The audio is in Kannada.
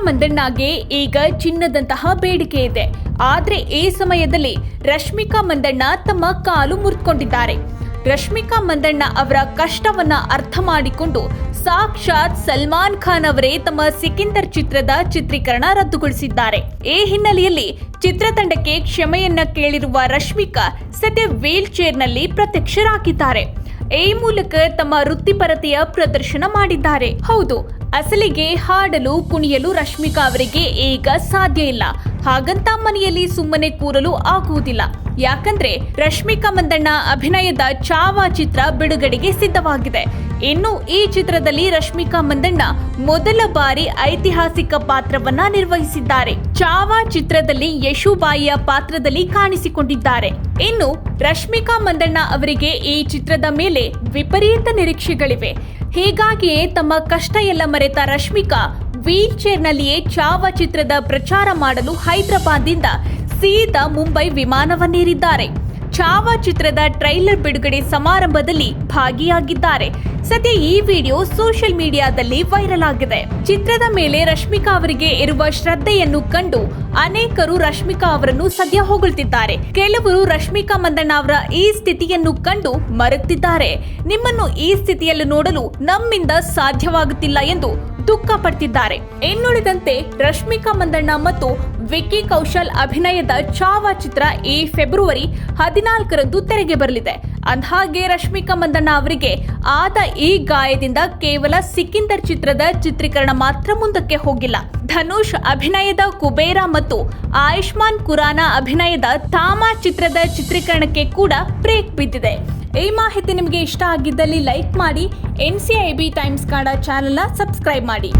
ಮಂದಣ್ಣಗೆ ಈಗ ಚಿನ್ನದಂತಹ ಬೇಡಿಕೆ ಇದೆ. ಆದ್ರೆ ಈ ಸಮಯದಲ್ಲಿ ರಶ್ಮಿಕಾ ಮಂದಣ್ಣ ತಮ್ಮ ಕಾಲು ಮುರಿದುಕೊಂಡಿದ್ದಾರೆ. ರಶ್ಮಿಕಾ ಮಂದಣ್ಣ ಅವರ ಕಷ್ಟವನ್ನ ಅರ್ಥ ಮಾಡಿಕೊಂಡು ಸಾಕ್ಷಾತ್ ಸಲ್ಮಾನ್ ಖಾನ್ ಅವರೇ ತಮ್ಮ ಸಿಕಿಂದರ್ ಚಿತ್ರದ ಚಿತ್ರೀಕರಣ ರದ್ದುಗೊಳಿಸಿದ್ದಾರೆ. ಈ ಹಿನ್ನೆಲೆಯಲ್ಲಿ ಚಿತ್ರತಂಡಕ್ಕೆ ಕ್ಷಮೆಯನ್ನ ಕೇಳಿರುವ ರಶ್ಮಿಕಾ ಸದ್ಯ ವೀಲ್ ಚೇರ್ನಲ್ಲಿ ಪ್ರತ್ಯಕ್ಷರಾಗಿದ್ದಾರೆ. ಈ ಮೂಲಕ ತಮ್ಮ ವೃತ್ತಿಪರತೆಯ ಪ್ರದರ್ಶನ ಮಾಡಿದ್ದಾರೆ. ಹೌದು, ಅಸಲಿಗೆ ಹಾಡಲು ಕುಣಿಯಲು ರಶ್ಮಿಕಾ ಅವರಿಗೆ ಈಗ ಸಾಧ್ಯ ಇಲ್ಲ. ಹಾಗಂತ ಮನೆಯಲ್ಲಿ ಸುಮ್ಮನೆ ಕೂರಲು ಆಗುವುದಿಲ್ಲ. ಯಾಕಂದ್ರೆ ರಶ್ಮಿಕಾ ಮಂದಣ್ಣ ಅಭಿನಯದ ಚಾವಾ ಚಿತ್ರ ಬಿಡುಗಡೆಗೆ ಸಿದ್ಧವಾಗಿದೆ. ಇನ್ನು ಈ ಚಿತ್ರದಲ್ಲಿ ರಶ್ಮಿಕಾ ಮಂದಣ್ಣ ಮೊದಲ ಬಾರಿ ಐತಿಹಾಸಿಕ ಪಾತ್ರವನ್ನ ನಿರ್ವಹಿಸಿದ್ದಾರೆ. ಚಾವಾ ಚಿತ್ರದಲ್ಲಿ ಯಶುಬಾಯಿಯ ಪಾತ್ರದಲ್ಲಿ ಕಾಣಿಸಿಕೊಂಡಿದ್ದಾರೆ. ಇನ್ನು ರಶ್ಮಿಕಾ ಮಂದಣ್ಣ ಅವರಿಗೆ ಈ ಚಿತ್ರದ ಮೇಲೆ ವಿಪರೀತ ನಿರೀಕ್ಷೆಗಳಿವೆ. ಹೀಗಾಗಿಯೇ ತಮ್ಮ ಕಷ್ಟ ಎಲ್ಲ ಮರೆತ ರಶ್ಮಿಕಾ ವೀಲ್ ಚೇರ್ನಲ್ಲಿಯೇ ಚಾವಾ ಚಿತ್ರದ ಪ್ರಚಾರ ಮಾಡಲು ಹೈದರಾಬಾದ್ನಿಂದ ಸೀದಾ ಮುಂಬೈ ವಿಮಾನವನ್ನೇರಿದ್ದಾರೆ. ಚಾವಾ ಚಿತ್ರದ ಟ್ರೈಲರ್ ಬಿಡುಗಡೆ ಸಮಾರಂಭದಲ್ಲಿ ಭಾಗಿಯಾಗಿದ್ದಾರೆ. ಸದ್ಯ ಈ ವಿಡಿಯೋ ಸೋಷಿಯಲ್ ಮೀಡಿಯಾದಲ್ಲಿ ವೈರಲ್ ಆಗಿದೆ. ಚಿತ್ರದ ಮೇಲೆ ರಶ್ಮಿಕಾ ಅವರಿಗೆ ಇರುವ ಶ್ರದ್ಧೆಯನ್ನು ಕಂಡು ಅನೇಕರು ರಶ್ಮಿಕಾ ಅವರನ್ನು ಸದ್ಯ ಹೊಗಳ್ತಿದ್ದಾರೆ. ಕೆಲವರು ರಶ್ಮಿಕಾ ಮಂದಣ್ಣ ಅವರ ಈ ಸ್ಥಿತಿಯನ್ನು ಕಂಡು ಮರುತ್ತಿದ್ದಾರೆ. ನಿಮ್ಮನ್ನು ಈ ಸ್ಥಿತಿಯಲ್ಲಿ ನೋಡಲು ನಮ್ಮಿಂದ ಸಾಧ್ಯವಾಗುತ್ತಿಲ್ಲ ಎಂದು ದುಃಖ ಪಡ್ತಿದ್ದಾರೆ. ಇನ್ನುಳಿದಂತೆ ರಶ್ಮಿಕಾ ಮಂದಣ್ಣ ಮತ್ತು ವಿಕ್ಕಿ ಕೌಶಲ್ ಅಭಿನಯದ ಚಾವಾ ಚಿತ್ರ ಈ ಫೆಬ್ರವರಿ 14ರಂದು ತೆರೆಗೆ ಬರಲಿದೆ. ಅಂದಹಾಗೆ ರಶ್ಮಿಕಾ ಮಂದಣ್ಣ ಅವರಿಗೆ ಆದ ಈ ಗಾಯದಿಂದ ಕೇವಲ ಸಿಕಿಂದರ್ ಚಿತ್ರದ ಚಿತ್ರೀಕರಣ ಮಾತ್ರ ಮುಂದಕ್ಕೆ ಹೋಗಿಲ್ಲ. ಧನುಷ್ ಅಭಿನಯದ ಕುಬೇರ ಮತ್ತು ಆಯುಷ್ಮಾನ್ ಖುರಾನಾ ಅಭಿನಯದ ಥಾಮಾ ಚಿತ್ರದ ಚಿತ್ರೀಕರಣಕ್ಕೆ ಕೂಡ ಬ್ರೇಕ್ ಬಿದ್ದಿದೆ. ಈ ಮಾಹಿತಿ ನಿಮಗೆ ಇಷ್ಟ ಆಗಿದ್ದಲ್ಲಿ ಲೈಕ್ ಮಾಡಿ, NCIB ಟೈಮ್ಸ್ ಕನ್ನಡ ಚಾನೆಲ್ನ ಸಬ್ಸ್ಕ್ರೈಬ್ ಮಾಡಿ.